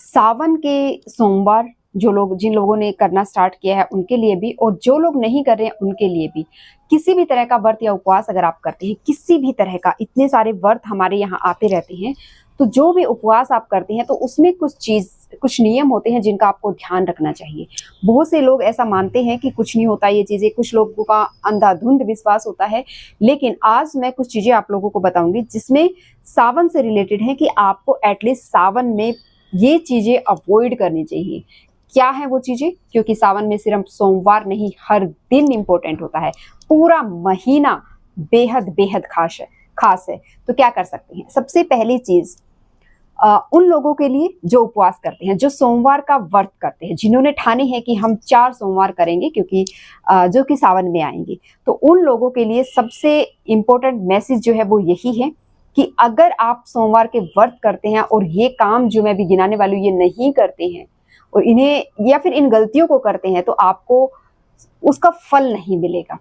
सावन के सोमवार जिन लोगों ने करना स्टार्ट किया है उनके लिए भी, और जो लोग नहीं कर रहे हैं उनके लिए भी, किसी भी तरह का व्रत या उपवास अगर आप करते हैं, किसी भी तरह का, इतने सारे व्रत हमारे यहाँ आते रहते हैं, तो जो भी उपवास आप करते हैं तो उसमें कुछ नियम होते हैं जिनका आपको ध्यान रखना चाहिए। बहुत से लोग ऐसा मानते हैं कि कुछ नहीं होता ये चीजें, कुछ लोगों का अंधाधुंध विश्वास होता है। लेकिन आज मैं कुछ चीजें आप लोगों को बताऊंगी जिसमें सावन से रिलेटेड है कि आपको एटलीस्ट सावन में ये चीजें अवॉइड करनी चाहिए। क्या है वो चीजें? क्योंकि सावन में सिर्फ सोमवार नहीं, हर दिन इंपॉर्टेंट होता है, पूरा महीना बेहद बेहद खास है। तो क्या कर सकते हैं? सबसे पहली चीज, उन लोगों के लिए जो उपवास करते हैं, जो सोमवार का व्रत करते हैं, जिन्होंने ठाने हैं कि हम 4 सोमवार करेंगे क्योंकि जो कि सावन में आएंगे, तो उन लोगों के लिए सबसे इम्पोर्टेंट मैसेज जो है वो यही है कि अगर आप सोमवार के व्रत करते हैं और ये काम जो मैं भी गिनाने वाली हूँ ये नहीं करते हैं और इन्हें या फिर इन गलतियों को करते हैं, तो आपको उसका फल नहीं मिलेगा।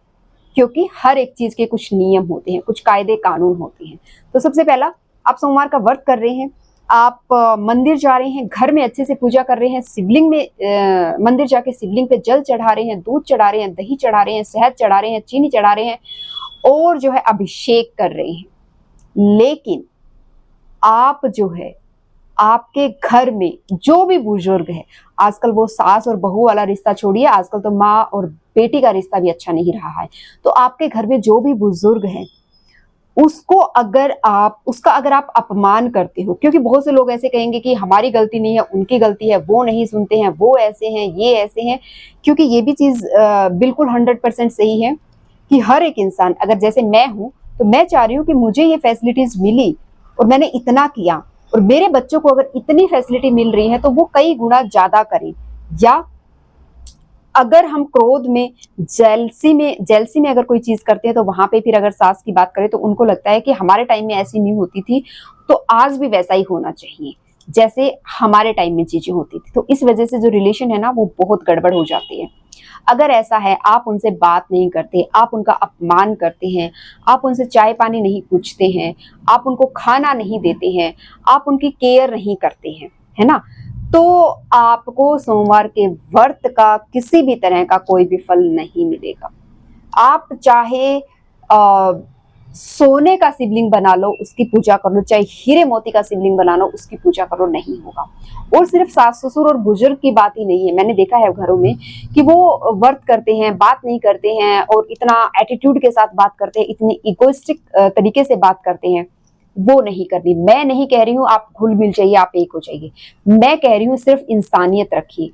क्योंकि हर एक चीज के कुछ नियम होते हैं, कुछ कायदे कानून होते हैं। तो सबसे पहला, आप सोमवार का व्रत कर रहे हैं, आप मंदिर जा रहे हैं, घर में अच्छे से पूजा कर रहे हैं, शिवलिंग में मंदिर जाके शिवलिंग पे जल चढ़ा रहे हैं, दूध चढ़ा रहे हैं, दही चढ़ा रहे हैं, शहद चढ़ा रहे हैं, चीनी चढ़ा रहे हैं और जो है अभिषेक कर रहे हैं। लेकिन आप जो है, आपके घर में जो भी बुजुर्ग है, आजकल वो सास और बहू वाला रिश्ता छोड़िए, आजकल तो माँ और बेटी का रिश्ता भी अच्छा नहीं रहा है। तो आपके घर में जो भी बुजुर्ग है उसका अगर आप अपमान करते हो, क्योंकि बहुत से लोग ऐसे कहेंगे कि हमारी गलती नहीं है, उनकी गलती है, वो नहीं सुनते हैं, वो ऐसे हैं, ये ऐसे हैं। क्योंकि ये भी चीज बिल्कुल 100% सही है कि हर एक इंसान, अगर जैसे मैं हूं तो मैं चाह रही हूँ कि मुझे ये फैसिलिटीज मिली और मैंने इतना किया, और मेरे बच्चों को अगर इतनी फैसिलिटी मिल रही है तो वो कई गुना ज्यादा करें। या अगर हम क्रोध में, जेलसी में अगर कोई चीज करते हैं, तो वहां पे फिर अगर सास की बात करें तो उनको लगता है कि हमारे टाइम में ऐसी नहीं होती थी, तो आज भी वैसा ही होना चाहिए जैसे हमारे टाइम में चीजें होती थी। तो इस वजह से जो रिलेशन है ना वो बहुत गड़बड़ हो जाती है। अगर ऐसा है, आप उनसे बात नहीं करते, आप उनका अपमान करते हैं, आप उनसे चाय पानी नहीं पूछते हैं, आप उनको खाना नहीं देते हैं, आप उनकी केयर नहीं करते हैं, है ना, तो आपको सोमवार के व्रत का किसी भी तरह का कोई भी फल नहीं मिलेगा। आप चाहे सोने का शिवलिंग बना लो, उसकी पूजा कर लो, चाहे हीरे मोती का शिवलिंग बना लो, उसकी पूजा करो, नहीं होगा। और सिर्फ सास ससुर और बुजुर्ग की बात ही नहीं है, मैंने देखा है घरों में कि वो व्रत करते हैं, बात नहीं करते हैं और इतना एटीट्यूड के साथ बात करते हैं, इतनी इगोइस्टिक तरीके से बात करते हैं। वो नहीं करनी। मैं नहीं कह रही हूँ आप घुल मिल जाइए, आप एक हो जाइए, मैं कह रही हूँ सिर्फ इंसानियत रखिए।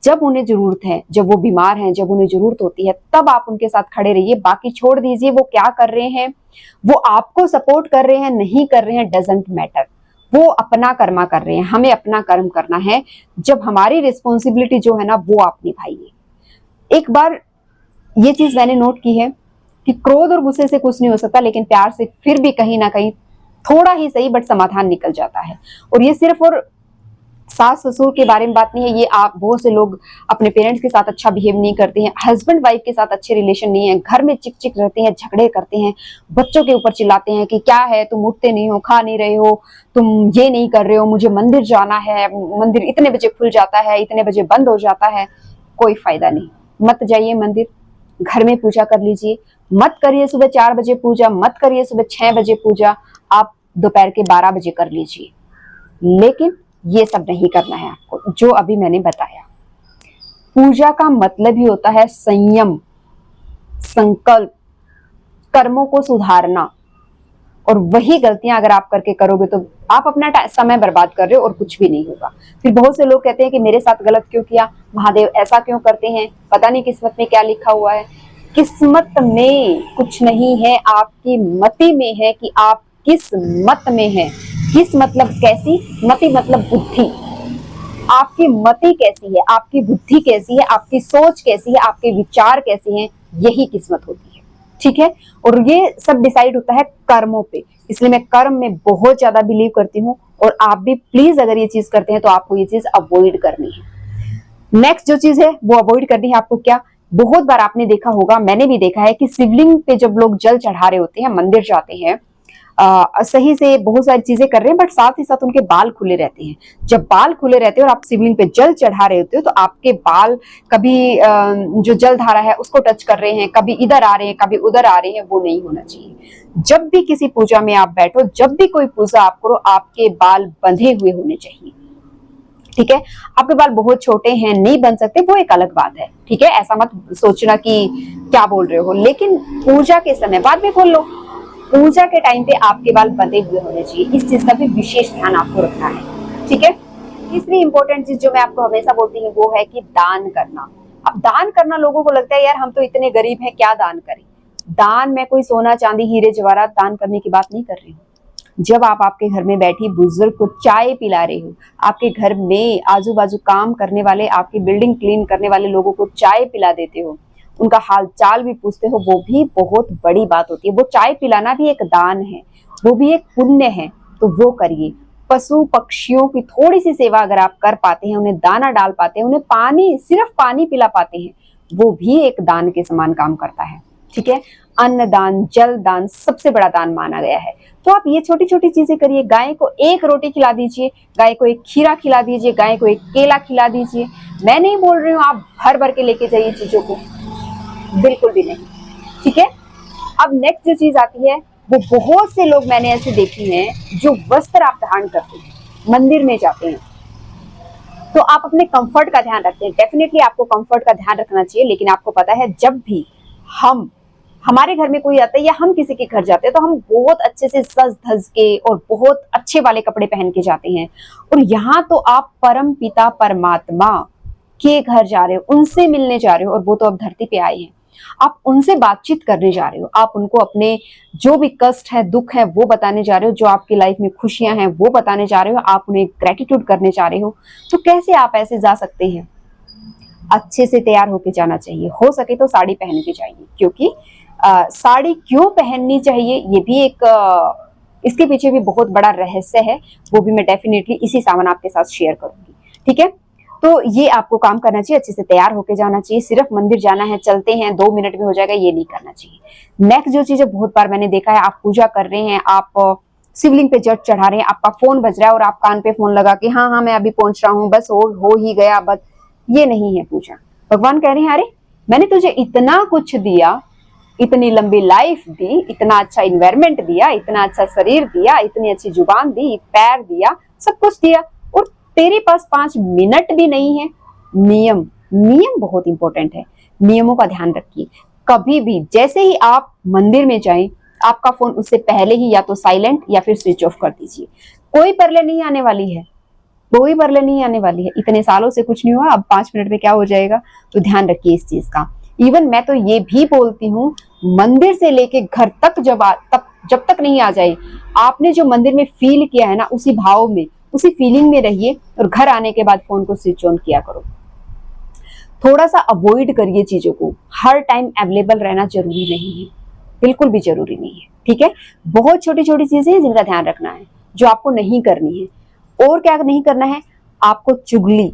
जब उन्हें जरूरत है, जब वो बीमार हैं, जब उन्हें जरूरत होती है, तब आप उनके साथ खड़े रहिए। बाकी छोड़ दीजिए वो क्या कर रहे हैं, वो आपको सपोर्ट कर रहे हैं, नहीं कर रहे हैं, डजंट मैटर। वो अपना कर्मा कर रहे हैं, हमें अपना कर्म करना है। जब हमारी रिस्पॉन्सिबिलिटी जो है ना वो आप निभाइए। एक बार ये चीज मैंने नोट की है कि क्रोध और गुस्से से कुछ नहीं हो सकता, लेकिन प्यार से फिर भी कहीं ना कहीं थोड़ा ही सही बट समाधान निकल जाता है। और ये सिर्फ और सास ससुर के बारे में बात नहीं है, ये आप बहुत से लोग अपने पेरेंट्स के साथ अच्छा बिहेव नहीं करते हैं, हस्बैंड वाइफ के साथ अच्छे रिलेशन नहीं है, घर में चिक चिक रहते हैं, झगड़े करते हैं, बच्चों के ऊपर चिल्लाते हैं कि क्या है, तुम उठते नहीं हो, खा नहीं रहे हो, तुम ये नहीं कर रहे हो, मुझे मंदिर जाना है, मंदिर इतने बजे खुल जाता है, इतने बजे बंद हो जाता है। कोई फायदा नहीं, मत जाइए मंदिर, घर में पूजा कर लीजिए। मत करिए सुबह 4 बजे पूजा, मत करिए सुबह 6 बजे पूजा, आप दोपहर के 12 बजे कर लीजिए। लेकिन ये सब नहीं करना है आपको, जो अभी मैंने बताया। पूजा का मतलब ही होता है संयम, संकल्प, कर्मों को सुधारना। और वही गलतियां अगर आप करके करोगे तो आप अपना समय बर्बाद कर रहे हो और कुछ भी नहीं होगा। फिर बहुत से लोग कहते हैं कि मेरे साथ गलत क्यों किया, महादेव ऐसा क्यों करते हैं, पता नहीं किस्मत में क्या लिखा हुआ है। किस्मत में कुछ नहीं है, आपकी मति में है कि आप किस मत में है। किस मतलब कैसी, मति मतलब बुद्धि। आपकी मति कैसी है, आपकी बुद्धि कैसी है, आपकी सोच कैसी है, आपके विचार कैसे हैं, यही किस्मत होती है। ठीक है, और ये सब डिसाइड होता है कर्मों पे। इसलिए मैं कर्म में बहुत ज्यादा बिलीव करती हूँ, और आप भी प्लीज अगर ये चीज करते हैं तो आपको ये चीज अवॉइड करनी है। नेक्स्ट जो चीज है वो अवॉइड करनी है आपको क्या, बहुत बार आपने देखा होगा, मैंने भी देखा है कि शिवलिंग पे जब लोग जल चढ़ा रहे होते हैं, मंदिर जाते हैं, सही से बहुत सारी चीजें कर रहे हैं, बट साथ ही साथ उनके बाल खुले रहते हैं। जब बाल खुले रहते हैं और आप शिवलिंग पे जल चढ़ा रहे होते हो तो आपके बाल कभी जो जल धारा है उसको टच कर रहे हैं, कभी इधर आ रहे हैं, कभी उधर आ रहे हैं, वो नहीं होना चाहिए। जब भी किसी पूजा में आप बैठो, जब भी कोई पूजा आप करो, आपके बाल बंधे हुए होने चाहिए। ठीक है, आपके बाल बहुत छोटे हैं, नहीं बन सकते, वो एक अलग बात है। ठीक है, ऐसा मत सोचना कि क्या बोल रहे हो, लेकिन पूजा के समय बाद में खोल लो। पूजा के टाइम पे आपके बाल बंधे हुए होने चाहिए, इस चीज का भी विशेष ध्यान आपको रखना है। ठीक है, तीसरी इंपॉर्टेंट चीज जो मैं आपको हमेशा बोलती हूँ वो है कि दान करना। अब दान करना, लोगों को लगता है यार हम तो इतने गरीब हैं, क्या दान करें। दान में कोई सोना चांदी हीरे जवाहरात दान करने की बात नहीं कर रही हूँ। जब आप आपके घर में बैठी बुजुर्ग को चाय पिला रहे हो, आपके घर में आजू बाजू काम करने वाले, आपकी बिल्डिंग क्लीन करने वाले लोगों को चाय पिला देते हो, उनका हाल चाल भी पूछते हो, वो भी बहुत बड़ी बात होती है। वो चाय पिलाना भी एक दान है, वो भी एक पुण्य है, तो वो करिए। पशु पक्षियों की थोड़ी सी सेवा अगर आप कर पाते हैं, उन्हें दाना डाल पाते हैं, उन्हें पानी, सिर्फ पानी पिला पाते हैं, वो भी एक दान के समान काम करता है। ठीक है, अन्न दान, जल दान सबसे बड़ा दान माना गया है। तो आप ये छोटी छोटी चीजें करिए। गाय को एक रोटी खिला दीजिए, गाय को एक खीरा खिला दीजिए, गाय को एक केला खिला दीजिए। मैं नहीं बोल रही हूँ आप भर भर के लेके जाइए चीजों को, बिल्कुल भी नहीं। ठीक है, अब नेक्स्ट जो चीज आती है, वो बहुत से लोग मैंने ऐसे देखे हैं जो वस्त्र आप धारण करते हैं, मंदिर में जाते हैं, तो आप अपने कंफर्ट का ध्यान रखते हैं। डेफिनेटली आपको कंफर्ट का ध्यान रखना चाहिए, लेकिन आपको पता है जब भी हमारे घर में कोई आता है या हम किसी के घर जाते हैं तो हम बहुत अच्छे से सज धज के और बहुत अच्छे वाले कपड़े पहन के जाते हैं। और यहाँ तो आप परम पिता परमात्मा के घर जा रहे हो, उनसे मिलने जा रहे हो, और वो तो अब धरती पे आए हैं। आप उनसे बातचीत करने जा रहे हो, आप उनको अपने जो भी कष्ट है, दुख है, वो बताने जा रहे हो, जो आपकी लाइफ में खुशियां हैं वो बताने जा रहे हो, आप उन्हें ग्रेटिट्यूड करने जा रहे हो। तो कैसे आप ऐसे जा सकते हैं? अच्छे से तैयार होके जाना चाहिए, हो सके तो साड़ी पहन के जाइए। क्योंकि साड़ी क्यों पहननी चाहिए, ये भी एक इसके पीछे भी बहुत बड़ा रहस्य है, वो भी मैं डेफिनेटली इसी सामान आपके साथ शेयर करूंगी। ठीक है, तो ये आपको काम करना चाहिए, अच्छे से तैयार होके जाना चाहिए। सिर्फ मंदिर जाना है, चलते हैं 2 मिनट में हो जाएगा, ये नहीं करना चाहिए। नेक्स्ट जो चीज है, बहुत बार मैंने देखा है, आप पूजा कर रहे हैं, आप शिवलिंग पे जल चढ़ा रहे हैं, आपका फोन बज रहा है और आप कान पे फोन लगा के हाँ मैं अभी पहुंच रहा हूँ, बस हो ही गया, बस। ये नहीं है पूजा। भगवान कह रहे हैं अरे मैंने तुझे इतना कुछ दिया, इतनी लंबी लाइफ दी, इतना अच्छा इन्वायरमेंट दिया, इतना अच्छा शरीर दिया, इतनी अच्छी जुबान दी, पैर दिया, सब कुछ दिया, और तेरे पास 5 मिनट भी नहीं है। नियम बहुत इंपॉर्टेंट है, नियमों का ध्यान रखिए। कभी भी जैसे ही आप मंदिर में जाएं, आपका फोन उससे पहले ही या तो साइलेंट या फिर स्विच ऑफ कर दीजिए। कोई परले नहीं आने वाली है, कोई परले नहीं आने वाली है। इतने सालों से कुछ नहीं हुआ, अब 5 मिनट में क्या हो जाएगा? तो ध्यान रखिए इस चीज का। इवन मैं तो ये भी बोलती हूँ, मंदिर से लेके घर तक जब तक नहीं आ जाए, आपने जो मंदिर में फील किया है ना, उसी भाव में, उसी फीलिंग में रहिए, और घर आने के बाद फोन को स्विच ऑन किया करो। थोड़ा सा अवॉइड करिए चीजों को। हर टाइम अवेलेबल रहना जरूरी नहीं है, बिल्कुल भी जरूरी नहीं है। ठीक है, बहुत छोटी छोटी चीजें हैं जिनका ध्यान रखना है, जो आपको नहीं करनी है। और क्या नहीं करना है? आपको चुगली,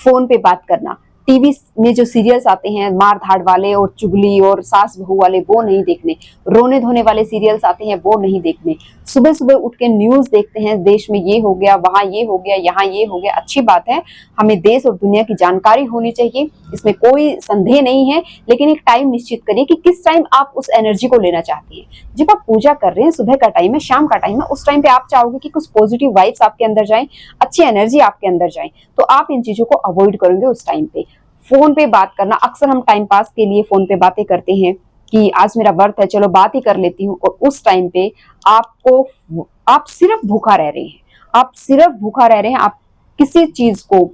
फोन पे बात करना, टीवी में जो सीरियल्स आते हैं मार धाड़ वाले और चुगली और सास बहू वाले, वो नहीं देखने। रोने धोने वाले सीरियल्स आते हैं, वो नहीं देखने। सुबह सुबह उठ के न्यूज देखते हैं, देश में ये हो गया, वहां ये हो गया, यहाँ ये हो गया। अच्छी बात है, हमें देश और दुनिया की जानकारी होनी चाहिए, इसमें कोई संदेह नहीं है। लेकिन एक टाइम निश्चित करिए कि किस टाइम आप उस एनर्जी को लेना चाहते हैं। जब आप पूजा कर रहे हैं, सुबह का टाइम है, शाम का टाइम है, उस टाइम पे आप चाहोगे कि कुछ पॉजिटिव वाइब्स आपके अंदर जाएं, अच्छी एनर्जी आपके अंदर जाए, तो आप इन चीजों को अवॉइड करेंगे उस टाइम पे। फोन पे बात करना, अक्सर हम टाइम पास के लिए फोन पे बातें करते हैं कि आज मेरा व्रत है, चलो बात ही कर लेती हूँ, और उस टाइम पे आप सिर्फ भूखा रह रहे हैं, आप सिर्फ भूखा रह रहे हैं। आप किसी चीज को,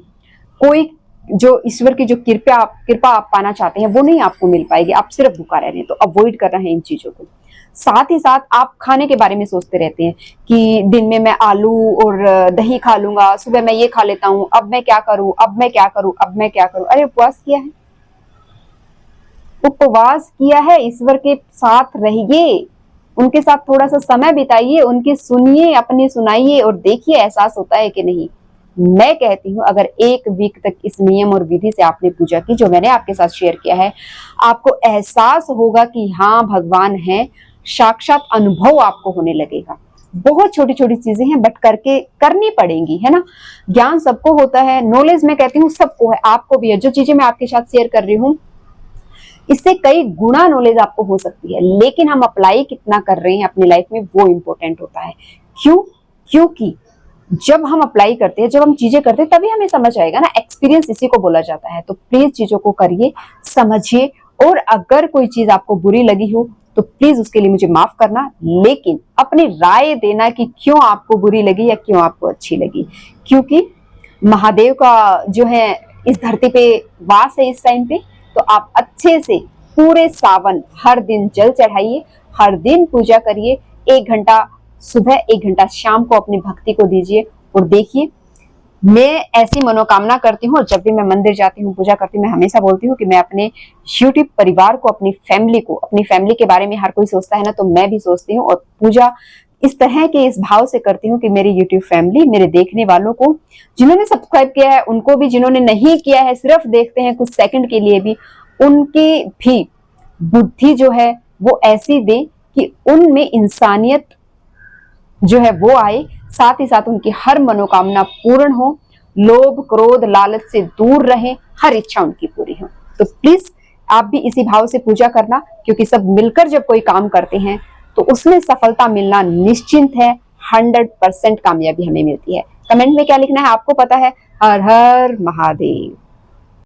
कोई जो ईश्वर की जो कृपा आप पाना चाहते हैं, वो नहीं आपको मिल पाएगी, आप सिर्फ भूखा रह रहे हैं। तो अवॉइड करना है इन चीजों को। साथ ही साथ आप खाने के बारे में सोचते रहते हैं कि दिन में मैं आलू और दही खा लूंगा, सुबह मैं ये खा लेता हूँ, अब मैं क्या करूं, अब मैं क्या करूं, अब मैं क्या करूं। अरे उपवास किया है, उपवास किया है, ईश्वर के साथ रहिए, उनके साथ थोड़ा सा समय बिताइए, उनकी सुनिए, अपनी सुनाइए, और देखिए एहसास होता है कि नहीं। मैं कहती हूँ अगर 1 वीक तक इस नियम और विधि से आपने पूजा की, जो मैंने आपके साथ शेयर किया है, आपको एहसास होगा कि हाँ भगवान है, साक्षात अनुभव आपको होने लगेगा। बहुत छोटी छोटी चीजें हैं बट करके करनी पड़ेंगी, है ना। ज्ञान सबको होता है, नॉलेज मैं कहती हूँ सबको है, आपको भी है। जो चीजें मैं आपके साथ शेयर कर रही हूँ इससे कई गुना नॉलेज आपको हो सकती है, लेकिन हम अप्लाई कितना कर रहे हैं अपनी लाइफ में वो इंपॉर्टेंट होता है। क्यों? क्योंकि जब हम अप्लाई करते हैं, जब हम चीजें करते हैं तभी हमें समझ आएगा ना। एक्सपीरियंस इसी को बोला जाता है। तो प्लीज चीजों को करिए, समझिए, और अगर कोई चीज आपको बुरी लगी हो तो प्लीज उसके लिए मुझे माफ करना, लेकिन अपनी राय देना कि क्यों आपको बुरी लगी या क्यों आपको अच्छी लगी। क्योंकि महादेव का जो है इस धरती पे वास है इस टाइम पे, तो आप अच्छे से पूरे सावन हर दिन जल चढ़ाइए, हर दिन पूजा करिए, 1 घंटा सुबह 1 घंटा शाम को अपनी भक्ति को दीजिए। और देखिए, मैं ऐसी मनोकामना करती हूँ, जब भी मैं मंदिर जाती हूँ पूजा करती हूँ, मैं हमेशा बोलती हूँ कि मैं अपने यूट्यूब परिवार को, अपनी फैमिली के बारे में हर कोई सोचता है ना, तो मैं भी सोचती हूँ। और पूजा इस तरह के इस भाव से करती हूँ कि मेरी यूट्यूब फैमिली, मेरे देखने वालों को, जिन्होंने सब्सक्राइब किया है उनको भी, जिन्होंने नहीं किया है सिर्फ देखते हैं कुछ सेकंड के लिए भी, उनकी भी बुद्धि जो है वो ऐसी दे कि उनमें इंसानियत जो है वो आए, साथ ही साथ उनकी हर मनोकामना पूर्ण हो, लोभ क्रोध लालच से दूर रहे, हर इच्छा उनकी पूरी हो। तो प्लीज आप भी इसी भाव से पूजा करना, क्योंकि सब मिलकर जब कोई काम करते हैं तो उसमें सफलता मिलना निश्चिंत है। 100% कामयाबी हमें मिलती है। कमेंट में क्या लिखना है आपको पता है। हर हर महादेव।